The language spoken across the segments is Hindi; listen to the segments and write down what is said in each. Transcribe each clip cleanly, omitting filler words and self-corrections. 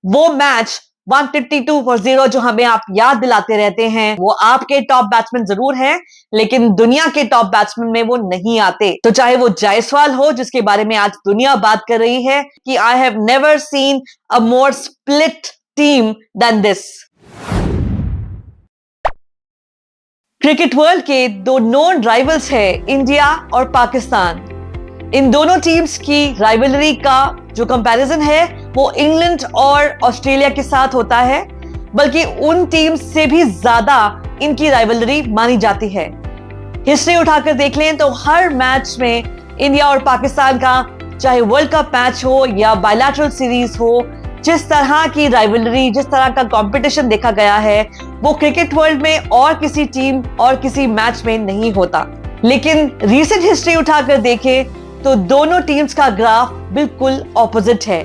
वो मैच 152-0 जो हमें आप याद दिलाते रहते हैं, वो आपके टॉप बैट्समैन जरूर हैं, लेकिन दुनिया के टॉप बैट्समैन में वो नहीं आते। तो चाहे वो जायसवाल हो, जिसके बारे में आज दुनिया बात कर रही है कि I have never seen a more split team than this. Cricket world के दो नोन राइवल्स है, इंडिया और पाकिस्तान। इन दोनों टीम्स की राइवलरी का जो कंपैरिजन है वो इंग्लैंड और ऑस्ट्रेलिया के साथ होता है, बल्कि उन टीम्स से भी ज्यादा इनकी राइवलरी मानी जाती है। हिस्ट्री उठाकर देख लें तो हर मैच में इंडिया और पाकिस्तान का, चाहे वर्ल्ड कप मैच हो या बायलैटरल सीरीज हो, जिस तरह की राइवलरी, जिस तरह का कंपटीशन देखा गया है, वो क्रिकेट वर्ल्ड में और किसी टीम और किसी मैच में नहीं होता। लेकिन रीसेंट हिस्ट्री उठाकर देखें तो दोनों टीम्स का ग्राफ बिल्कुल ऑपोजिट है।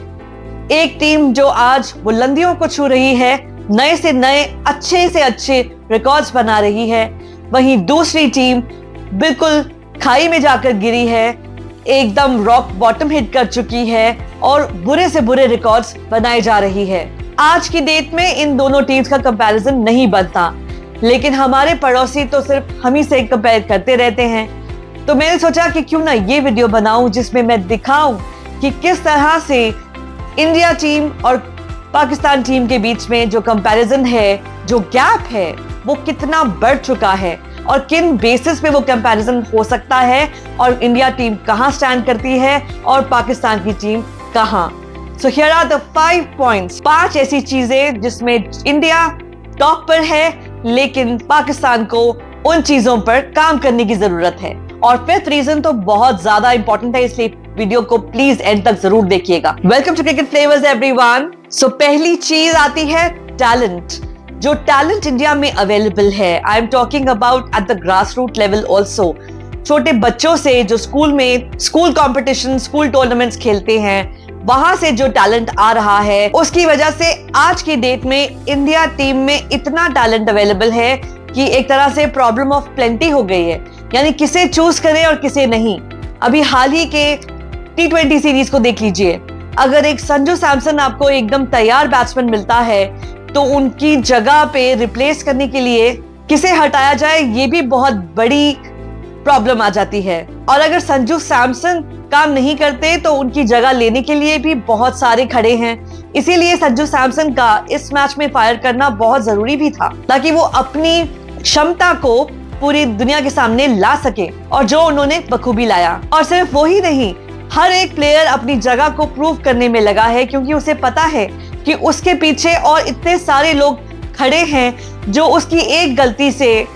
एक टीम जो आज बुलंदियों को छू रही है, नए से नए, अच्छे से अच्छे रिकॉर्ड्स बना रही है, वहीं दूसरी टीम बिल्कुल खाई में जाकर गिरी है, एकदम रॉक बॉटम हिट कर चुकी है और बुरे से बुरे रिकॉर्ड्स बनाए जा रही है। आज की डेट में इन दोनों टीम्स का कंपैरिजन नहीं बनता, लेकिन हमारे पड़ोसी तो सिर्फ हम ही से कंपेयर करते रहते हैं। तो मैंने सोचा कि क्यों ना ये वीडियो बनाऊं जिसमें मैं दिखाऊं कि किस तरह से इंडिया टीम और पाकिस्तान टीम के बीच में जो कंपैरिजन है, जो गैप है, वो कितना बढ़ चुका है और किन बेसिस पे वो कंपैरिजन हो सकता है और इंडिया टीम कहां स्टैंड करती है और पाकिस्तान की टीम कहां। So here are the 5 points, 5 ऐसी चीजें जिसमें इंडिया टॉप पर है, लेकिन पाकिस्तान को उन चीजों पर काम करने की जरूरत है। और 5th रीजन तो बहुत ज्यादा इंपॉर्टेंट है, इसलिए वीडियो को प्लीज एंड तक जरूर देखिएगा। Welcome to cricket flavours everyone. So पहली चीज आती है टैलेंट। जो टैलेंट इंडिया में अवेलेबल है, I am talking about at the grass root level also. छोटे बच्चों से जो स्कूल में स्कूल कॉम्पिटिशन, स्कूल टूर्नामेंट्स खेलते हैं, वहां से जो टैलेंट आ रहा है, उसकी वजह से आज की डेट में इंडिया टीम में इतना टैलेंट अवेलेबल है कि एक तरह से प्रॉब्लम ऑफ प्लेंटी हो गई है, यानी किसे चूज करें और किसे नहीं। अभी हाल ही के T20 सीरीज को देख लीजिए, अगर एक संजू सैमसन आपको एकदम तैयार बैट्समैन मिलता है तो उनकी जगह पे रिप्लेस करने के लिए किसे हटाया जाए, ये भी बहुत बड़ी प्रॉब्लम आ जाती है। और अगर संजू सैमसन काम नहीं करते तो उनकी जगह लेने के लिए भी बहुत सारे खड़े हैं। इसीलिए संजू सैमसन का इस मैच में फायर करना बहुत जरूरी भी था, ताकि वो अपनी क्षमता को पूरी दुनिया के सामने ला सके, और जो उन्होंने बखूबी लाया। और सिर्फ वो ही नहीं, हर एक प्लेयर अपनी जगह को प्रूव करने में लगा है, क्योंकि उसे पता है कि उसके पीछे और इतने सारे लोग खड़े हैं जो उसकी एक गलती से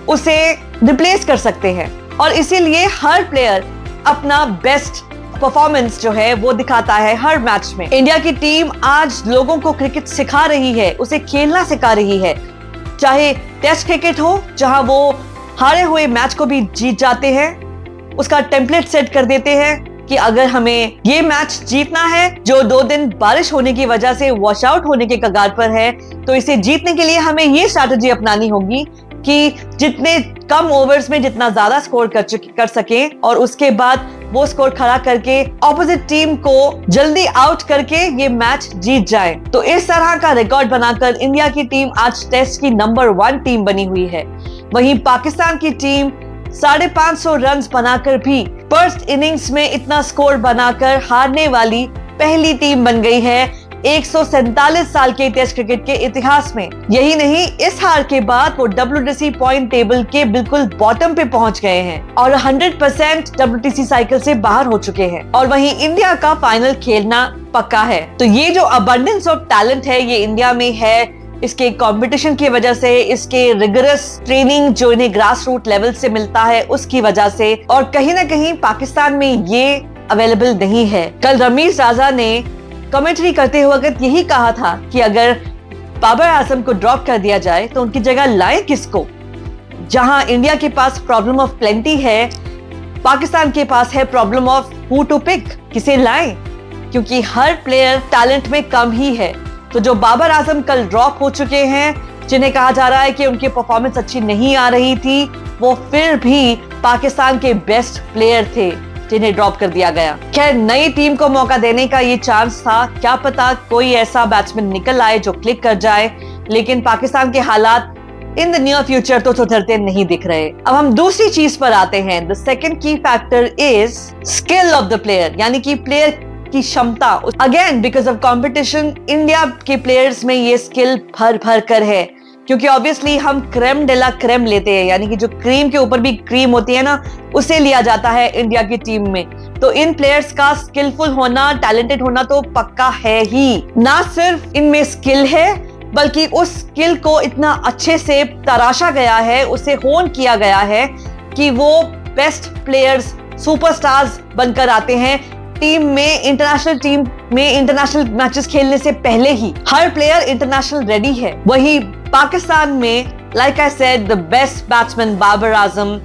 उसे रिप्लेस कर सकते हैं। और इसीलिए हर प्लेयर अपना बेस्ट परफॉर्मेंस जो है वो दिखाता है हर मैच में। इंडिया की टीम आज लोगों को क्रिकेट सिखा रही है, उसे खेलना सिखा रही है। चाहे टेस्ट क्रिकेट हो, जहां वो हारे हुए मैच को भी जीत जाते हैं, उसका टेम्पलेट सेट कर देते हैं कि अगर हमें ये मैच जीतना है जो 2 दिन बारिश होने की वजह से वॉश आउट होने के कगार पर है, तो इसे जीतने के लिए हमें ये स्ट्रैटेजी अपनानी होगी कि जितने कम ओवर्स में जितना ज्यादा स्कोर कर सकें और उसके बाद वो स्कोर खड़ा करके ऑपोजिट टीम को जल्दी आउट करके ये मैच जीत जाए। तो इस तरह का रिकॉर्ड बनाकर इंडिया की टीम आज टेस्ट की नंबर 1 टीम बनी हुई है। वहीं पाकिस्तान की टीम 550 रन बनाकर भी फर्स्ट इनिंग्स में इतना स्कोर बनाकर हारने वाली पहली टीम बन गई है 147 साल के टेस्ट क्रिकेट के इतिहास में। यही नहीं, इस हार के बाद वो WTC पॉइंट टेबल के बिल्कुल बॉटम पे पहुंच गए हैं और 100% WTC साइकिल से बाहर हो चुके हैं। और वहीं इंडिया का फाइनल खेलना पक्का है। तो ये जो अबंडेंस ऑफ टैलेंट है, ये इंडिया में है, इसके कंपटीशन की वजह से, इसके रिगरस ट्रेनिंग जो इन्हें ग्रास रूट लेवल से मिलता है उसकी वजह से, और कहीं ना कहीं पाकिस्तान में ये अवेलेबल नहीं है। कल रमीज राजा ने कमेंट्री करते हुए यही कहा था कि अगर बाबर आजम को ड्रॉप कर दिया जाए तो उनकी जगह लाए किसको। जहां इंडिया के पास प्रॉब्लम ऑफ प्लेंटी है, पाकिस्तान के पास है problem of who to pick, किसे लाएं, क्योंकि हर प्लेयर टैलेंट में कम ही है। तो जो बाबर आजम कल ड्रॉप हो चुके हैं, जिन्हें कहा जा रहा है कि उनकी परफॉर्मेंस अच्छी नहीं आ रही थी, वो फिर भी पाकिस्तान के बेस्ट प्लेयर थे। जिन्हें ड्रॉप कर दिया गया। खैर, नई टीम को मौका देने का ये चांस था, क्या पता कोई ऐसा बैट्समैन निकल आए जो क्लिक कर जाए, लेकिन पाकिस्तान के हालात इन द नियर फ्यूचर तो सुधरते नहीं दिख रहे। अब हम दूसरी चीज पर आते हैं। द सेकंड की factor is skill of the player, यानी कि प्लेयर की क्षमता। Again because of competition, India के प्लेयर्स में ये स्किल भर भर कर है, क्योंकि ऑब्वियसली हम क्रेम डेला क्रेम लेते हैं, यानी कि जो क्रीम के ऊपर भी क्रीम होती है ना, उसे लिया जाता है इंडिया की टीम में। तो इन प्लेयर्स का स्किलफुल होना, टैलेंटेड होना तो पक्का है ही। ना सिर्फ इनमें स्किल है, बल्कि उस स्किल को इतना अच्छे से तराशा गया है, उसे होन किया गया है कि वो बेस्ट प्लेयर्स, सुपरस्टार्स बनकर आते हैं टीम में। टीम में इंटरनेशनल मैचेस खेलने से पहले ही हर प्लेयर इंटरनेशनल रेडी है। वही पाकिस्तान में, like I said, the best batsman Babar Azam,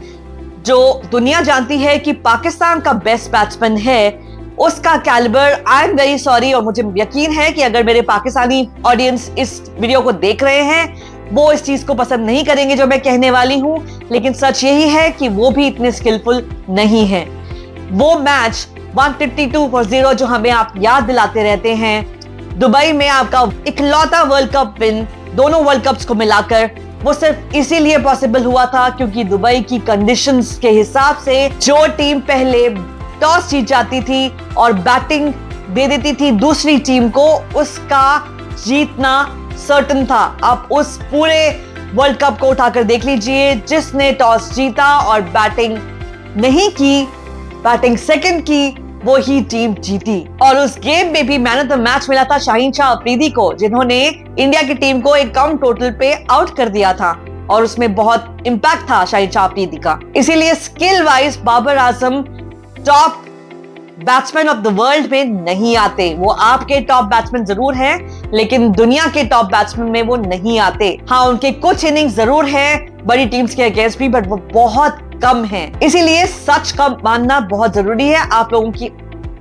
जो दुनिया जानती है कि पाकिस्तान का बेस्ट बैट्समैन है, उसका calibre, I am very sorry, और मुझे यकीन है कि अगर मेरे पाकिस्तानी ऑडियंस इस वीडियो को देख रहे हैं, वो इस चीज को पसंद नहीं करेंगे जो मैं कहने वाली हूं, लेकिन सच यही है कि वो भी इतने स्किलफुल नहीं है। वो मैच 152-0 जो हमें आप याद दिलाते रहते हैं, दुबई में आपका इकलौता वर्ल्ड कप विन, दोनों वर्ल्ड कप्स को मिलाकर, वो सिर्फ इसीलिए पॉसिबल हुआ था क्योंकि दुबई की कंडीशंस के हिसाब से जो टीम पहले टॉस जीत जाती थी और बैटिंग दे देती थी दूसरी टीम को, उसका जीतना सर्टन था। आप उस पूरे वर्ल्ड कप को उठाकर देख लीजिए, जिसने टॉस जीता और बैटिंग नहीं की, बैटिंग सेकंड की, वो ही टीम जीती। और उस गेम में भी मैन ऑफ द मैच मिला था शाहीन शाह अफरीदी को, जिन्होंने इंडिया की टीम को एक कम टोटल पे आउट कर दिया था, और उसमें बहुत इंपैक्ट था शाहीन शाह अफरीदी का। इसीलिए skill wise Babar Azam top batsman of the world में नहीं आते। वो आपके टॉप बैट्समैन जरूर हैं, लेकिन दुनिया के टॉप बैट्समैन में वो नहीं आते। हाँ, उनके कुछ इनिंग्स जरूर हैं बड़ी टीम्स के अगेंस्ट भी, बट वो बहुत कम है। इसीलिए सच का मानना बहुत जरूरी है, आप लोगों की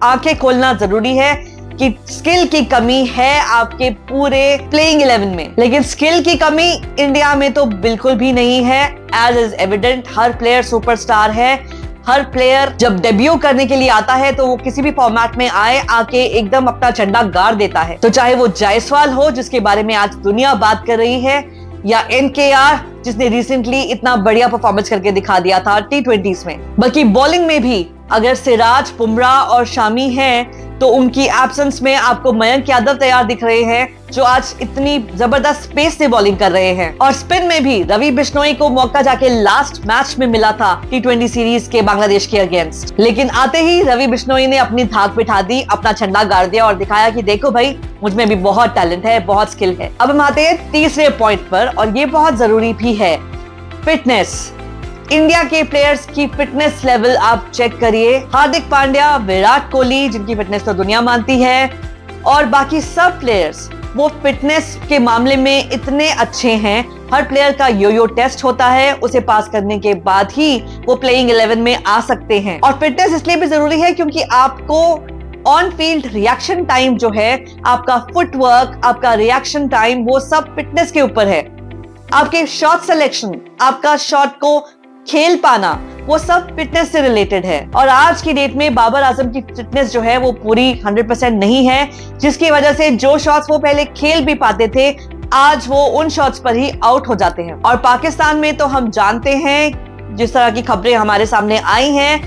आंखें खोलना जरूरी है कि स्किल की कमी है आपके पूरे प्लेइंग 11 में। लेकिन स्किल की कमी इंडिया में तो बिल्कुल भी नहीं है, एज इज एविडेंट। हर प्लेयर सुपरस्टार है। हर प्लेयर जब डेब्यू करने के लिए आता है तो वो किसी भी फॉर्मेट में आए, आके एकदम अपना झंडा गाड़ देता है। तो चाहे वो जायसवाल हो, जिसके बारे में आज दुनिया बात कर रही है, या NKR, जिसने रिसेंटली इतना बढ़िया परफॉर्मेंस करके दिखा दिया था T20s में। बल्कि बॉलिंग में भी अगर सिराज, बुमराह और शामी हैं, तो उनकी एब्सेंस में आपको मयंक यादव तैयार दिख रहे हैं, जो आज इतनी जबरदस्त स्पेस से बॉलिंग कर रहे हैं। और स्पिन में भी रवि बिश्नोई को मौका जाके लास्ट मैच में मिला था T20 सीरीज के बांग्लादेश के अगेंस्ट, लेकिन आते ही रवि बिश्नोई ने अपनी धाक बिठा दी, अपना झंडा गाड़ दिया और दिखाया कि देखो भाई, मुझ में भी बहुत टैलेंट है, बहुत स्किल है। अब हम आते हैं तीसरे पॉइंट पर, और ये बहुत जरूरी भी है, फिटनेस। इंडिया के प्लेयर्स की फिटनेस लेवल आप चेक करिए। हार्दिक पांड्या, विराट कोहली, जिनकी फिटनेस तो दुनिया मानती है, और बाकी सब प्लेयर्स वो फिटनेस के मामले में इतने अच्छे हैं। हर प्लेयर का यो टेस्ट होता है, उसे पास करने के बाद ही वो प्लेइंग 11 में आ सकते हैं। और फिटनेस इसलिए भी जरूरी है क्योंकि आपको ऑन फील्ड रिएक्शन टाइम जो है, आपका फुटवर्क, आपका रिएक्शन टाइम, वो सब फिटनेस के ऊपर है। आपके शॉट सिलेक्शन, आपका शॉट को खेल पाना, वो सब फिटनेस से रिलेटेड है। और आज की डेट में बाबर आजम की फिटनेस जो है वो पूरी 100% नहीं है, जिसकी वजह से जो शॉट्स वो पहले खेल भी पाते थे, आज वो उन शॉट्स पर ही आउट हो जाते हैं। और पाकिस्तान में तो हम जानते हैं, जिस तरह की खबरें हमारे सामने आई हैं,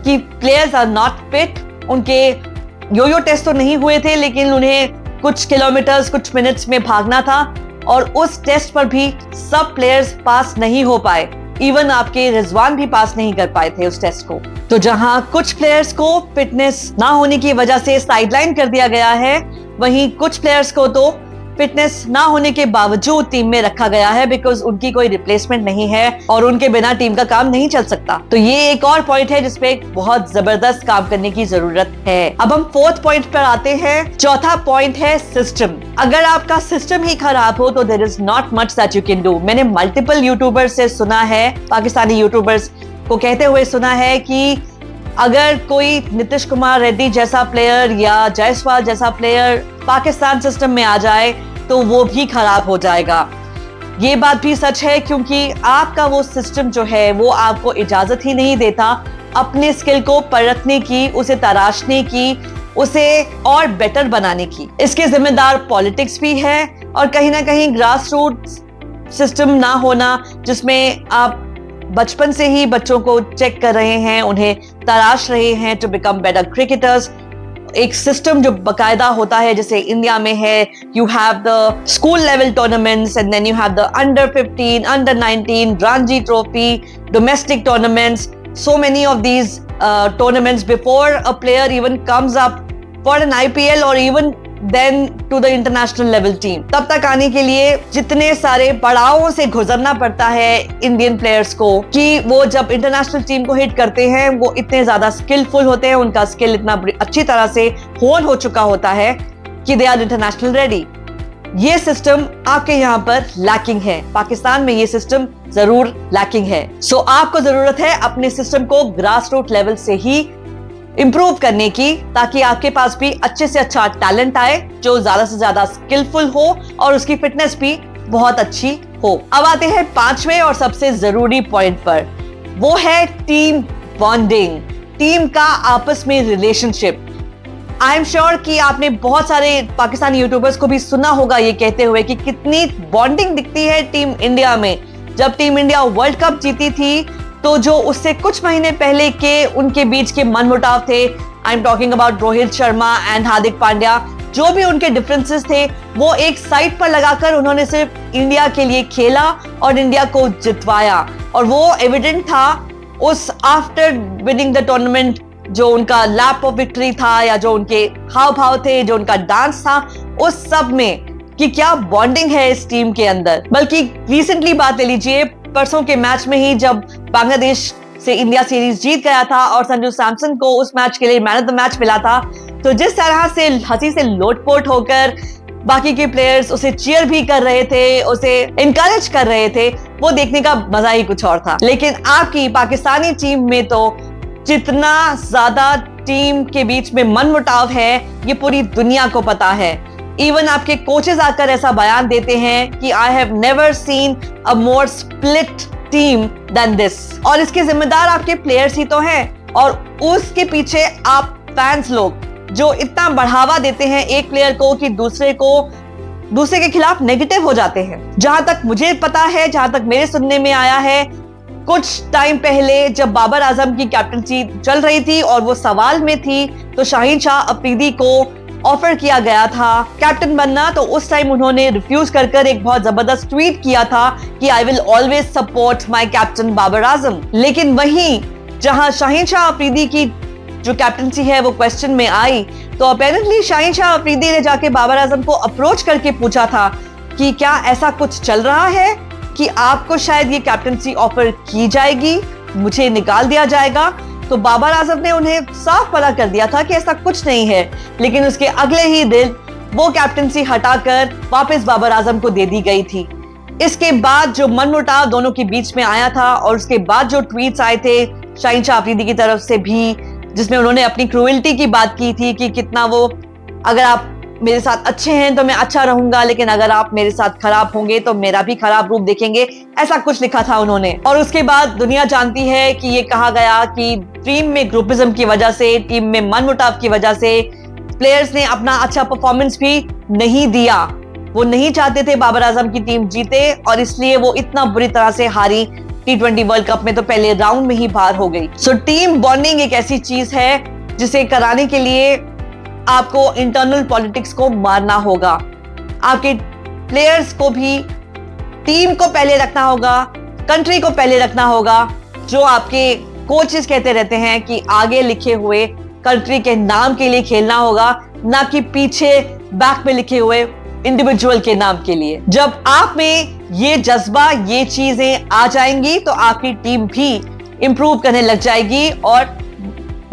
कि प्लेयर्स आर नॉट फिट। उनके यो टेस्ट तो नहीं हुए थे, लेकिन उन्हें कुछ किलोमीटर्स, कुछ मिनट्स में भागना था, और उस टेस्ट पर भी सब प्लेयर्स पास नहीं हो पाए। इवन आपके रिजवान भी पास नहीं कर पाए थे उस टेस्ट को। तो जहां कुछ प्लेयर्स को फिटनेस ना होने की वजह से साइडलाइन कर दिया गया है, वहीं कुछ प्लेयर्स को तो फिटनेस ना होने के बावजूद टीम में रखा गया है, बिकॉज उनकी कोई रिप्लेसमेंट नहीं है और उनके बिना टीम का काम नहीं चल सकता। तो ये एक और पॉइंट है जिसपे बहुत जबरदस्त काम करने की जरूरत है। अब हम फोर्थ पॉइंट पर आते हैं। चौथा पॉइंट है सिस्टम। अगर आपका सिस्टम ही खराब हो तो there is not much that you can do. मैंने मल्टीपल यूट्यूबर्स से सुना है, पाकिस्तानी यूट्यूबर्स को कहते हुए सुना है कि अगर कोई नीतीश कुमार रेड्डी जैसा प्लेयर या जायसवाल जैसा प्लेयर पाकिस्तान सिस्टम में आ जाए तो वो भी खराब हो जाएगा। ये बात भी सच है, क्योंकि आपका वो सिस्टम जो है वो आपको इजाजत ही नहीं देता अपने स्किल को परखने की, उसे तराशने की, उसे और बेटर बनाने की। इसके जिम्मेदार पॉलिटिक्स भी है और कहीं ना कहीं ग्रास रूट सिस्टम ना होना, जिसमें आप बचपन से ही बच्चों को चेक कर रहे हैं, उन्हें तराश रहे हैं टू बिकम बेटर क्रिकेटर्स। एक सिस्टम जो बकायदा होता है, जैसे इंडिया में है, you have the school level tournaments and then you have the under 15, under 19, Ranji trophy, domestic tournaments, so many of these tournaments before a player even comes up for an IPL or even then to the international level team. तब तक आने के लिए जितने सारे पड़ावों से गुजरना पड़ता है इंडियन प्लेयर्स को, कि वो जब इंटरनेशनल टीम को हिट करते हैं वो इतने ज्यादा स्किलफुल होते हैं, उनका स्किल इतना अच्छी तरह से होन हो चुका होता है कि दे आर इंटरनेशनल रेडी। ये सिस्टम आपके यहाँ पर लैकिंग है, पाकिस्तान में ये सिस्टम जरूर लैकिंग है। सो आपको जरूरत है अपने सिस्टम को ग्रास रूट लेवल से ही इंप्रूव करने की, ताकि आपके पास भी अच्छे से अच्छा टैलेंट आए जो ज्यादा से ज्यादा स्किलफुल हो और उसकी फिटनेस भी बहुत अच्छी हो। अब आते हैं पांचवें और सबसे जरूरी पॉइंट पर, वो है टीम बॉन्डिंग, टीम का आपस में रिलेशनशिप। आई एम श्योर कि आपने बहुत सारे पाकिस्तानी यूट्यूबर्स को भी सुना होगा ये कहते हुए कि कितनी बॉन्डिंग दिखती है टीम इंडिया में। जब टीम इंडिया वर्ल्ड कप जीती थी तो जो उससे कुछ महीने पहले के उनके बीच के मनमुटाव थे, I am talking about Rohit Sharma and Hardik Pandya, जो भी उनके डिफरेंसेस थे वो एक साइड पर लगाकर उन्होंने सिर्फ इंडिया के लिए खेला और इंडिया को जितवाया। और वो एविडेंट था उस आफ्टर विनिंग द टूर्नामेंट, जो उनका लैप ऑफ विक्ट्री था या जो उनके हाव भाव थे, जो उनका डांस था, उस सब में कि क्या बॉन्डिंग है इस टीम के अंदर। बल्कि रिसेंटली बात ले लीजिए, परसों के मैच में ही जब बांग्लादेश से इंडिया सीरीज जीत गया था और संजू सैमसन को उस मैच के लिए मैन ऑफ द मैच मिला था, तो जिस तरह से हंसी से लोटपोट होकर बाकी के प्लेयर्स उसे चीयर भी कर रहे थे, उसे इनकरेज कर रहे थे, वो देखने का मजा ही कुछ और था। लेकिन आपकी पाकिस्तानी टीम में तो जितना ज्यादा टीम के बीच में मनमुटाव है ये पूरी दुनिया को पता है। इवन आपके कोचेस आकर ऐसा बयान देते हैं कि I have never seen a more split team than this. और इसके जिम्मेदार आपके प्लेयर्स ही तो हैं, और उसके पीछे आप फैंस लोग जो इतना बढ़ावा देते हैं एक प्लेयर को कि दूसरे के खिलाफ नेगेटिव हो जाते हैं। जहां तक मुझे पता है, जहां तक मेरे सुनने में आया है, कुछ टाइम पहले जब बाबर आजम की कैप्टनसी चल रही थी और वो सवाल में थी, तो शाहीन शाह अफरीदी को ऑफर किया गया था कैप्टन बनना, तो उस टाइम उन्होंने रिफ्यूज कर एक बहुत जबरदस्त ट्वीट किया था कि I will always support my captain Babar Azam. लेकिन वहीं जहां शाहीन शाह अफरीदी की जो कैप्टनसी है वो क्वेश्चन में आई, तो अपेरेंटली शाहीन शाह अफरीदी ने जाके बाबर आजम को अप्रोच करके पूछा था कि क्या ऐसा कुछ चल रहा है कि आपको शायद ये कैप्टनसी ऑफर की जाएगी, मुझे निकाल दिया जाएगा। तो बाबर आजम ने उन्हें साफ मना कर दिया था कि ऐसा कुछ नहीं है। लेकिन उसके अगले ही दिन वो कैप्टनसी हटाकर वापस बाबर आजम को दे दी गई थी। इसके बाद जो मनमुटाव दोनों के बीच में आया था और उसके बाद जो ट्वीट्स आए थे शाहीन शाह अफरीदी की तरफ से भी, जिसमें उन्होंने अपनी क्रूएल्टी की बात की थी कि कितना वो, अगर आप मेरे साथ अच्छे हैं तो मैं अच्छा रहूंगा, लेकिन अगर आप मेरे साथ खराब होंगे तो मेरा भी खराब रूप देखेंगे, ऐसा कुछ लिखा था उन्होंने। और उसके बाद दुनिया जानती है कि ये कहा गया कि टीम में ग्रुपिज्म की वजह से, टीम में मनमुटाव की वजह से प्लेयर्स ने अपना अच्छा परफॉर्मेंस भी नहीं दिया। वो नहीं चाहते थे बाबर आजम की टीम जीते और इसलिए वो इतना बुरी तरह से हारी। T20 वर्ल्ड कप में तो पहले राउंड में ही बाहर हो गई। सो टीम बॉन्डिंग एक ऐसी चीज है जिसे कराने के लिए आपको इंटरनल पॉलिटिक्स को मारना होगा। आपके प्लेयर्स को भी टीम को पहले रखना होगा, कंट्री को पहले रखना होगा। जो आपके कोचेस कहते रहते हैं कि आगे लिखे हुए कंट्री के नाम के लिए खेलना होगा, ना कि पीछे बैक में लिखे हुए इंडिविजुअल के नाम के लिए। जब आप में ये जज्बा, ये चीजें आ जाएंगी तो आपकी टीम भी इंप्रूव करने लग जाएगी और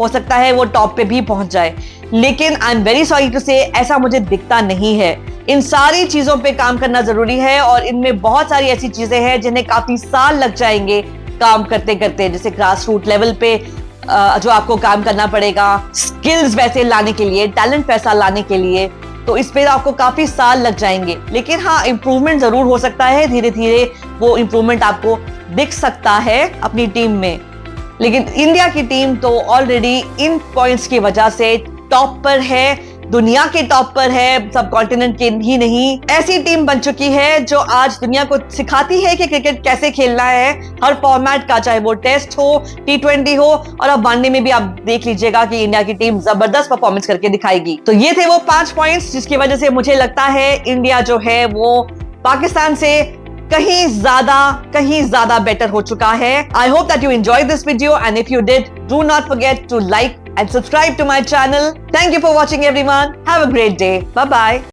हो सकता है वो टॉप पे भी पहुंच जाए। लेकिन I am very sorry to say ऐसा मुझे दिखता नहीं है। इन सारी चीजों पे काम करना जरूरी है और इनमें बहुत सारी ऐसी चीजें हैं जिन्हें काफी साल लग जाएंगे काम करते करते। जैसे ग्रास रूट लेवल पे जो आपको काम करना पड़ेगा, स्किल्स वैसे लाने के लिए, टैलेंट पैसा लाने के लिए, तो इस पे आपको काफी साल लग जाएंगे। लेकिन हाँ, इंप्रूवमेंट जरूर हो सकता है, धीरे धीरे वो इंप्रूवमेंट आपको दिख सकता है अपनी टीम में। लेकिन इंडिया की टीम तो ऑलरेडी इन पॉइंट्स की वजह से टॉप पर है, दुनिया के टॉप पर है, सब कॉन्टिनेंट के ही नहीं। ऐसी टीम बन चुकी है जो आज दुनिया को सिखाती है कि क्रिकेट कैसे खेलना है, हर फॉर्मेट का, चाहे वो टेस्ट हो, T20 हो, और अब वनडे में भी आप देख लीजिएगा कि इंडिया की टीम जबरदस्त परफॉर्मेंस करके दिखाएगी। तो ये थे वो 5 पॉइंट्स जिसकी वजह से मुझे लगता है इंडिया जो है वो पाकिस्तान से कहीं ज्यादा बेटर हो चुका है। I hope that you enjoy this video and if you did, do not forget to like and subscribe to my channel. Thank you for watching everyone. Have a great day. Bye bye.